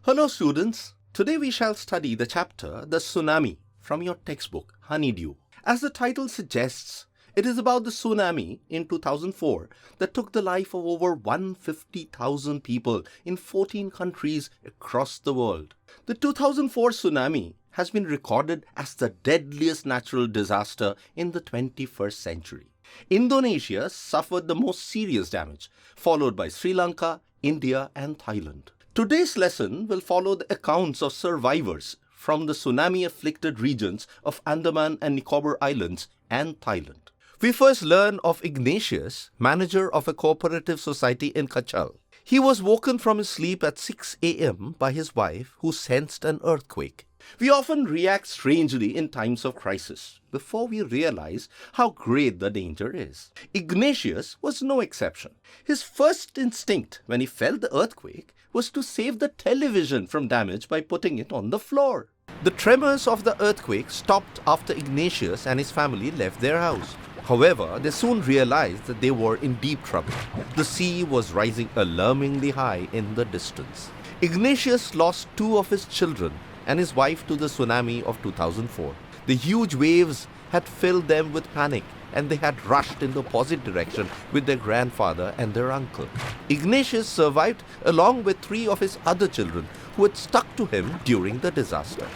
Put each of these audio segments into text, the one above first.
Hello students, today we shall study the chapter The Tsunami from your textbook Honeydew. As the title suggests, it is about the tsunami in 2004 that took the life of over 150,000 people in 14 countries across the world. The 2004 tsunami has been recorded as the deadliest natural disaster in the 21st century. Indonesia suffered the most serious damage, followed by Sri Lanka, India and Thailand. Today's lesson will follow the accounts of survivors from the tsunami-afflicted regions of Andaman and Nicobar Islands and Thailand. We first learn of Ignatius, manager of a cooperative society in Kachal. He was woken from his sleep at 6 a.m. by his wife, who sensed an earthquake. We often react strangely in times of crisis before we realize how great the danger is. Ignatius was no exception. His first instinct when he felt the earthquake was to save the television from damage by putting it on the floor. The tremors of the earthquake stopped after Ignatius and his family left their house. However, they soon realized that they were in deep trouble. The sea was rising alarmingly high in the distance. Ignatius lost 2 of his children and his wife to the tsunami of 2004. The huge waves had filled them with panic, and they had rushed in the opposite direction with their grandfather and their uncle. Ignatius survived along with 3 of his other children who had stuck to him during the disaster.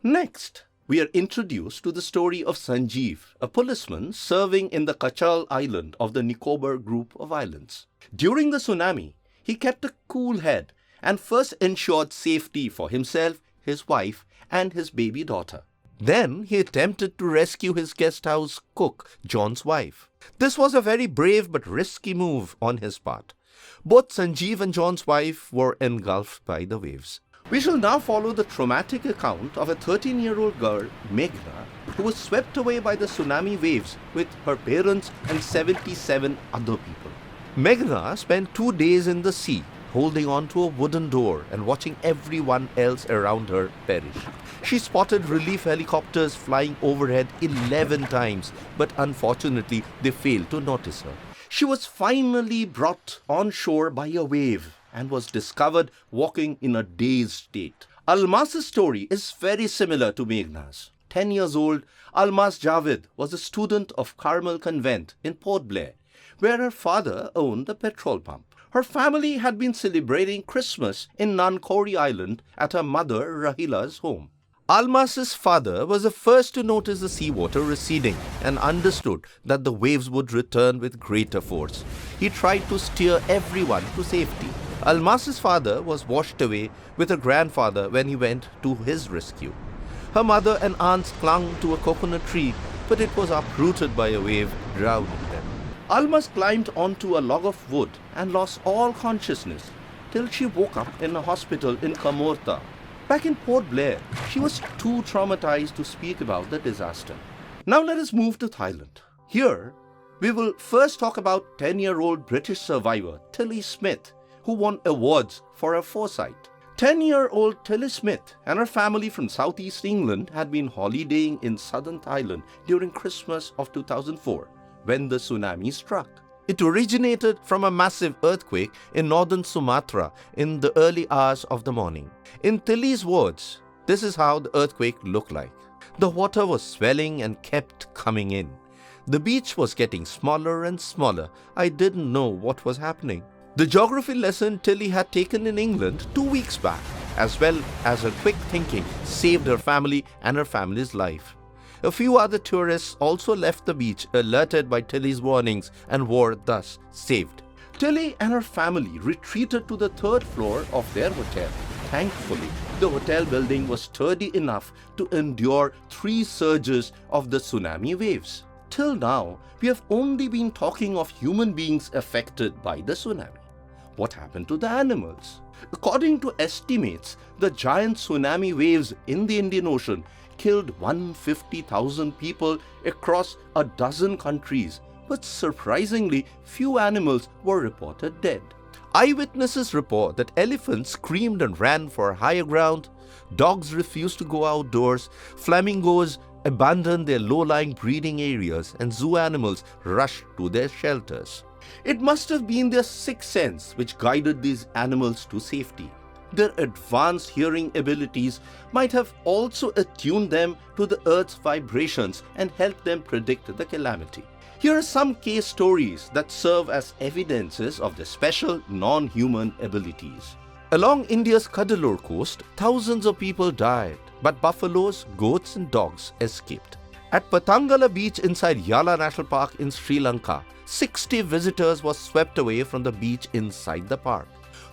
Next, we are introduced to the story of Sanjeev, a policeman serving in the Kachal island of the Nicobar group of islands. During the tsunami, he kept a cool head and first ensured safety for himself, his wife, and his baby daughter. Then he attempted to rescue his guest house cook, John's wife. This was a very brave but risky move on his part. Both Sanjeev and John's wife were engulfed by the waves. We shall now follow the traumatic account of a 13-year-old girl, Meghna, who was swept away by the tsunami waves with her parents and 77 other people. Meghna spent 2 days in the sea, holding on to a wooden door and watching everyone else around her perish. She spotted relief helicopters flying overhead 11 times, but unfortunately they failed to notice her. She was finally brought on shore by a wave and was discovered walking in a dazed state. Almas's story is very similar to Meghna's. 10 years old, Almas Javed was a student of Carmel Convent in Port Blair, where her father owned a petrol pump. Her family had been celebrating Christmas in Nankori Island at her mother Rahila's home. Almas's father was the first to notice the seawater receding and understood that the waves would return with greater force. He tried to steer everyone to safety. Almas's father was washed away with her grandfather when he went to his rescue. Her mother and aunts clung to a coconut tree, but it was uprooted by a wave, drowning them. Almas climbed onto a log of wood and lost all consciousness till she woke up in a hospital in Kamorta. Back in Port Blair, she was too traumatized to speak about the disaster. Now let us move to Thailand. Here, we will first talk about 10-year-old British survivor Tilly Smith, who won awards for her foresight. 10-year-old Tilly Smith and her family from southeast England had been holidaying in southern Thailand during Christmas of 2004. When the tsunami struck. It originated from a massive earthquake in northern Sumatra in the early hours of the morning. In Tilly's words, this is how the earthquake looked like. The water was swelling and kept coming in. The beach was getting smaller and smaller. I didn't know what was happening. The geography lesson Tilly had taken in England 2 weeks back, as well as her quick thinking, saved her family and her family's life. A few other tourists also left the beach, alerted by Tilly's warnings, and were thus saved. Tilly and her family retreated to the 3rd floor of their hotel. Thankfully, the hotel building was sturdy enough to endure 3 surges of the tsunami waves. Till now, we have only been talking of human beings affected by the tsunami. What happened to the animals? According to estimates, the giant tsunami waves in the Indian Ocean killed 150,000 people across a dozen countries, but surprisingly few animals were reported dead. Eyewitnesses report that elephants screamed and ran for higher ground, dogs refused to go outdoors, flamingos abandoned their low-lying breeding areas, and zoo animals rushed to their shelters. It must have been their sixth sense which guided these animals to safety. Their advanced hearing abilities might have also attuned them to the Earth's vibrations and helped them predict the calamity. Here are some case stories that serve as evidences of their special non-human abilities. Along India's Cuddalore coast, thousands of people died, but buffaloes, goats and dogs escaped. At Patangala beach inside Yala National Park in Sri Lanka, 60 visitors were swept away from the beach inside the park.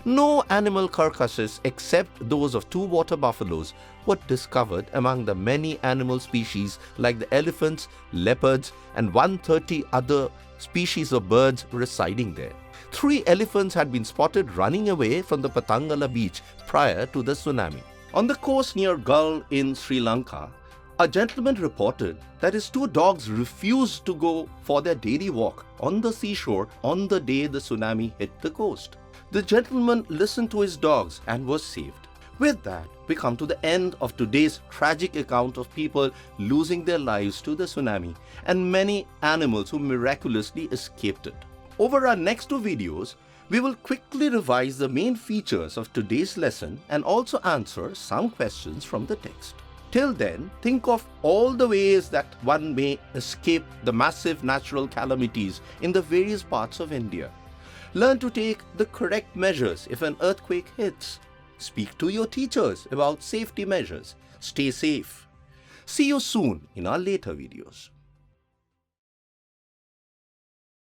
No animal carcasses except those of 2 water buffaloes were discovered among the many animal species like the elephants, leopards and 130 other species of birds residing there. 3 elephants had been spotted running away from the Patangala beach prior to the tsunami. On the coast near Gull in Sri Lanka, a gentleman reported that his 2 dogs refused to go for their daily walk on the seashore on the day the tsunami hit the coast. The gentleman listened to his dogs and was saved. With that, we come to the end of today's tragic account of people losing their lives to the tsunami and many animals who miraculously escaped it. Over our next 2 videos, we will quickly revise the main features of today's lesson and also answer some questions from the text. Till then, think of all the ways that one may escape the massive natural calamities in the various parts of India. Learn to take the correct measures if an earthquake hits. Speak to your teachers about safety measures. Stay safe. See you soon in our later videos.